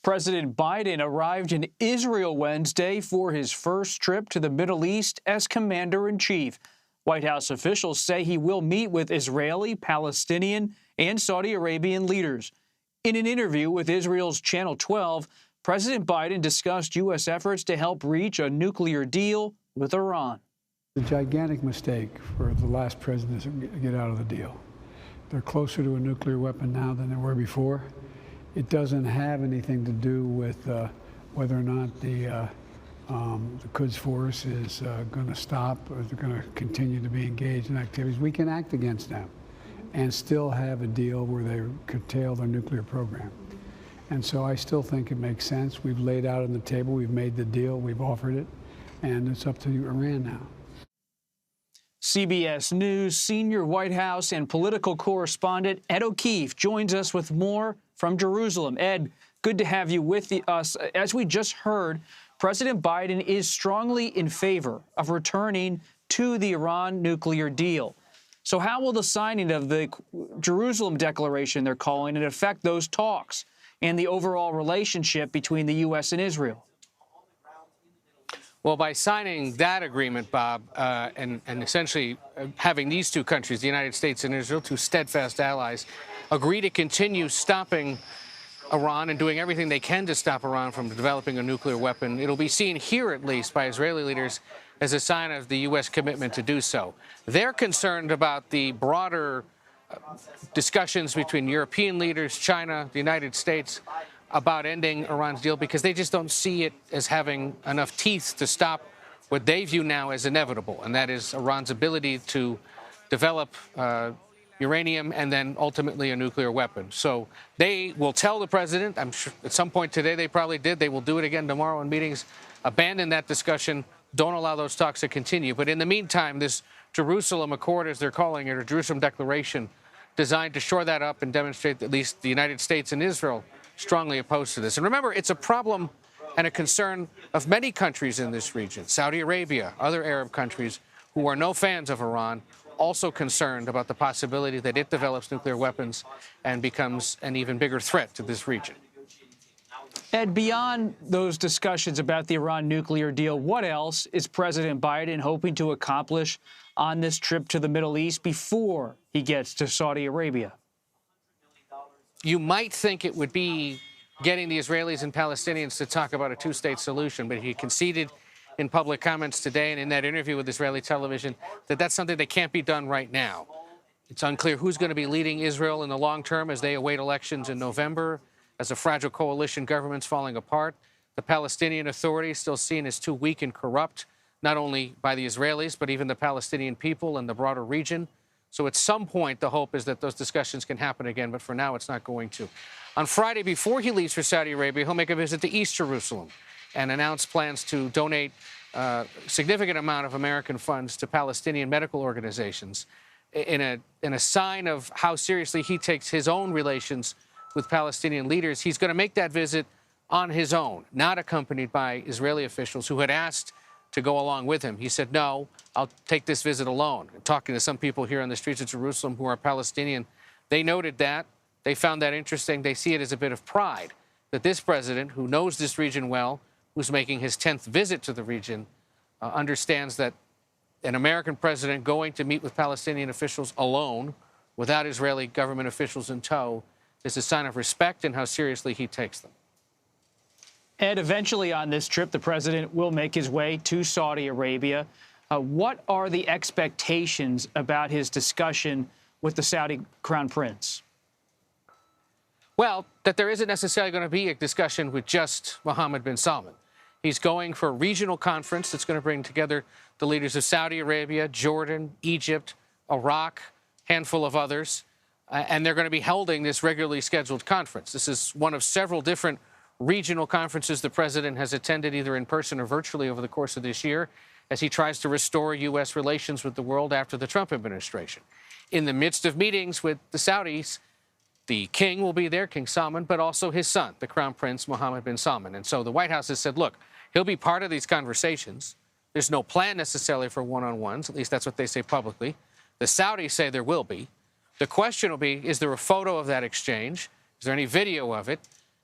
President Biden arrived in Israel Wednesday for his first trip to the Middle East as commander-in-chief. White House officials say he will meet with Israeli, Palestinian, and Saudi Arabian leaders. In an interview with Israel's Channel 12, President Biden discussed U.S. efforts to help reach a nuclear deal with Iran. A gigantic mistake for the last president to get out of the deal. They're closer to a nuclear weapon now than they were before. It doesn't have anything to do with whether or not the Quds Force is going to stop or they're going to continue to be engaged in activities. We can act against them and still have a deal where they curtail their nuclear program. And so I still think it makes sense. We've laid out on the table, we've made the deal, we've offered it, and it's up to Iran now. CBS News senior White House and political correspondent Ed O'Keefe joins us with more from Jerusalem. Ed, good to have you with us. As we just heard, President Biden is strongly in favor of returning to the Iran nuclear deal. So how will the signing of the Jerusalem Declaration, they're calling it, affect those talks and the overall relationship between the U.S. and Israel? Well, by signing that agreement, Bob, and essentially having these two countries, the United States and Israel, two steadfast allies, agree to continue stopping Iran and doing everything they can to stop Iran from developing a nuclear weapon, it'll be seen here, at least, by Israeli leaders as a sign of the U.S. commitment to do so. They're concerned about the broader discussions between European leaders, China, the United States, about ending Iran's deal because they just don't see it as having enough teeth to stop what they view now as inevitable, and that is Iran's ability to develop uranium and then ultimately a nuclear weapon. So they will tell the president, I'm sure at some point today they probably did, they will do it again tomorrow in meetings, abandon that discussion, don't allow those talks to continue. But in the meantime, this Jerusalem Accord, as they're calling it, or Jerusalem Declaration, designed to shore that up and demonstrate that at least the United States and Israel strongly opposed to this. And remember, it's a problem and a concern of many countries in this region. Saudi Arabia, other Arab countries who are no fans of Iran, also concerned about the possibility that it develops nuclear weapons and becomes an even bigger threat to this region. Ed, beyond those discussions about the Iran nuclear deal, what else is President Biden hoping to accomplish on this trip to the Middle East before he gets to Saudi Arabia? You might think it would be getting the Israelis and Palestinians to talk about a two-state solution, but he conceded in public comments today and in that interview with Israeli television that that's something that can't be done right now. It's unclear who's going to be leading Israel in the long term as they await elections in November, as a fragile coalition government's falling apart. The Palestinian Authority is still seen as too weak and corrupt, not only by the Israelis, but even the Palestinian people and the broader region. So at some point, the hope is that those discussions can happen again, but for now, it's not going to. On Friday, before he leaves for Saudi Arabia, he'll make a visit to East Jerusalem and announce plans to donate a significant amount of American funds to Palestinian medical organizations in a sign of how seriously he takes his own relations with Palestinian leaders. He's going to make that visit on his own, not accompanied by Israeli officials who had asked to go along with him. He said, no, I'll take this visit alone. Talking to some people here on the streets of Jerusalem who are Palestinian, they noted that. They found that interesting. They see it as a bit of pride that this president, who knows this region well, who's making his 10th visit to the region, understands that an American president going to meet with Palestinian officials alone, without Israeli government officials in tow, is a sign of respect and how seriously he takes them. Ed, eventually on this trip, the president will make his way to Saudi Arabia. What are the expectations about his discussion with the Saudi Crown Prince? Well, that there isn't necessarily going to be a discussion with just Mohammed bin Salman. He's going for a regional conference that's going to bring together the leaders of Saudi Arabia, Jordan, Egypt, Iraq, a handful of others, and they're going to be holding this regularly scheduled conference. This is one of several different regional conferences the president has attended either in person or virtually over the course of this year as he tries to restore U.S. relations with the world after the Trump administration. In the midst of meetings with the Saudis, the king will be there, King Salman, but also his son, the Crown Prince Mohammed bin Salman. And so the White House has said, look, he'll be part of these conversations. There's no plan necessarily for one-on-ones, at least that's what they say publicly. The Saudis say there will be. The question will be, is there a photo of that exchange? Is there any video of it?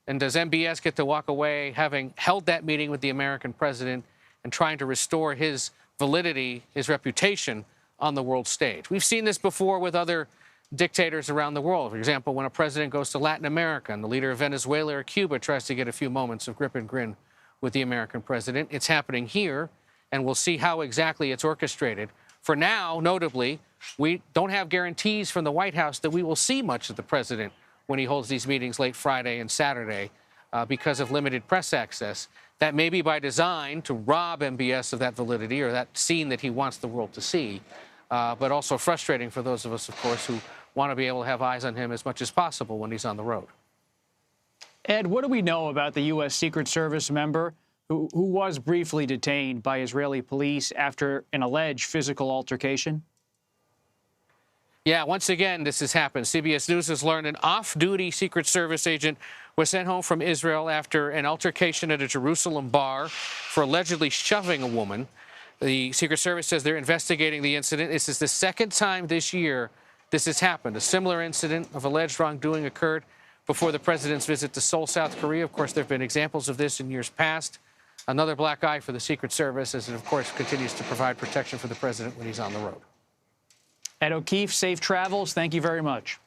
And does MBS get to walk away having held that meeting with the American president and trying to restore his validity, his reputation on the world stage? We've seen this before with other dictators around the world. For example, when a president goes to Latin America and the leader of Venezuela or Cuba tries to get a few moments of grip and grin with the American president. It's happening here, and we'll see how exactly it's orchestrated. For now, notably, we don't have guarantees from the White House that we will see much of the president when he holds these meetings late Friday and Saturday because of limited press access. That may be by design to rob MBS of that validity or that scene that he wants the world to see, but also frustrating for those of us, of course, who want to be able to have eyes on him as much as possible when he's on the road. Ed, what do we know about the U.S. Secret Service member who was briefly detained by Israeli police after an alleged physical altercation? Yeah, once again, this has happened. CBS News has learned an off-duty Secret Service agent was sent home from Israel after an altercation at a Jerusalem bar for allegedly shoving a woman. The Secret Service says they're investigating the incident. This is the second time this year this has happened. A similar incident of alleged wrongdoing occurred before the president's visit to Seoul, South Korea. Of course, there have been examples of this in years past. Another black eye for the Secret Service as it, of course, continues to provide protection for the president when he's on the road. Ed O'Keefe, safe travels. Thank you very much.